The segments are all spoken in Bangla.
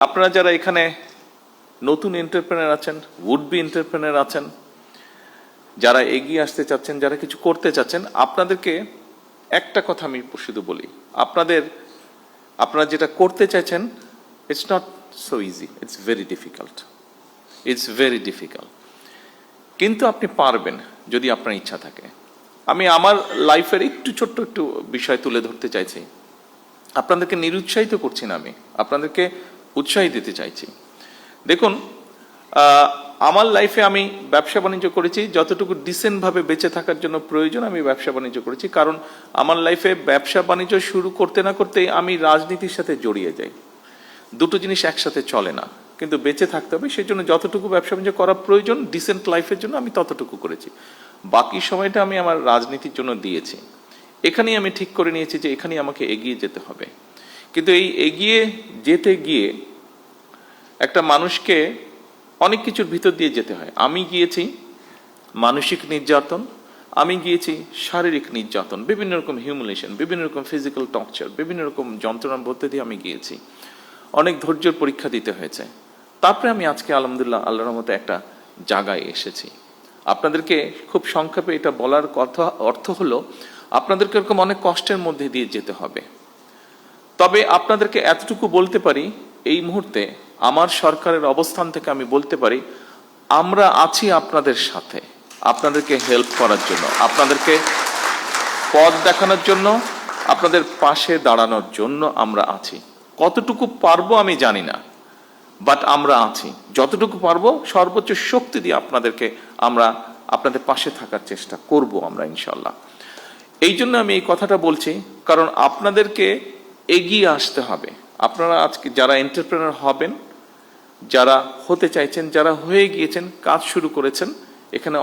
আপনারা যারা এখানে নতুন এন্টারপ্রেনার আছেন, উড বি এন্টারপ্রেনার আছেন, যারা এগিয়ে আসতে চাচ্ছেন, যারা কিছু করতে চাচ্ছেন, আপনাদেরকে একটা কথা আমি শুধু বলি, আপনারা যেটা করতে চাইছেন, it's not so easy, it's very difficult, কিন্তু আপনি পারবেন যদি আপনার ইচ্ছা থাকে। আমি আমার লাইফের ছোট্ট একটু বিষয় তুলে ধরতে চাইছি। আপনাদেরকে নিরুৎসাহিত করছি না, আমি আপনাদেরকে উৎসাহ দিতে চাইছি। দেখুন, আমার লাইফে আমি ব্যবসা বাণিজ্য করেছি, যতটুকু ডিসেন্টভাবে বেঁচে থাকার জন্য প্রয়োজন আমি ব্যবসা বাণিজ্য করেছি। কারণ আমার লাইফে ব্যবসা বাণিজ্য শুরু করতে না করতেই আমি রাজনীতির সাথে জড়িয়ে যাই। দুটো জিনিস একসাথে চলে না, কিন্তু বেঁচে থাকতে হবে, সেই জন্য যতটুকু ব্যবসা বাণিজ্য করা প্রয়োজন ডিসেন্ট লাইফের জন্য আমি ততটুকু করেছি। বাকি সময়টা আমি আমার রাজনীতির জন্য দিয়েছি। এখানেই আমি ঠিক করে নিয়েছি যে এখানেই আমাকে এগিয়ে যেতে হবে। কিন্তু এই এগিয়ে যেতে গিয়ে একটা মানুষকে অনেক কিছুর ভিতর দিয়ে যেতে হয়। আমি গিয়েছি মানসিক নির্যাতন, আমি গিয়েছি শারীরিক নির্যাতন, বিভিন্ন রকম হিউমিলেশন, বিভিন্ন রকম ফিজিক্যাল টর্চার, বিভিন্ন রকম যন্ত্রণার মধ্যে দিয়ে আমি গিয়েছি। অনেক ধৈর্যের পরীক্ষা দিতে হয়েছে। তারপরে আমি আজকে আলহামদুলিল্লাহ আল্লাহর রহমতে একটা জায়গায় এসেছি। আপনাদেরকে খুব সংক্ষেপে এটা বলার কথা অর্থ হলো, আপনাদেরকে এরকম অনেক কষ্টের মধ্যে দিয়ে যেতে হবে। তবে আপনাদেরকে এতটুকু বলতে পারি, এই মুহূর্তে আমার সরকারের অবস্থান থেকে আমি বলতে পারি, আমরা আছি আপনাদের সাথে, আপনাদেরকে হেল্প করার জন্য, আপনাদেরকে পথ দেখানোর জন্য, আপনাদের পাশে দাঁড়ানোর জন্য আমরা আছি। কতটুকু পারবো আমি জানি না, বাট আমরা আছি। যতটুকু পারবো সর্বোচ্চ শক্তি দিয়ে আমরা আপনাদের পাশে থাকার চেষ্টা করব আমরা, ইনশাল্লাহ। এই জন্য আমি এই কথাটা বলছি, কারণ আপনাদেরকে এগিয়ে আসতে হবে। আপনারা আজকে যারা এন্টারপ্রেনার হবেন, যারা হতে চাইছেন, যারা হয়ে গিয়েছেন, কাজ শুরু করেছেন, এখানে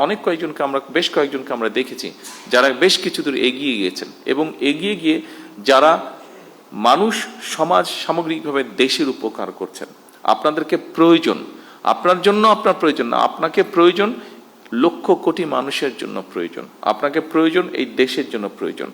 বেশ কয়েকজনকে আমরা দেখেছি যারা বেশ কিছু দূর এগিয়ে গিয়েছেন, এবং এগিয়ে গিয়ে যারা মানুষ, সমাজ, সামগ্রিকভাবে দেশের উপকার করছেন। আপনাদেরকে প্রয়োজন, আপনার জন্য আপনার প্রয়োজন না, আপনাকে প্রয়োজন লক্ষ কোটি মানুষের জন্য প্রয়োজন, আপনাকে প্রয়োজন এই দেশের জন্য প্রয়োজন।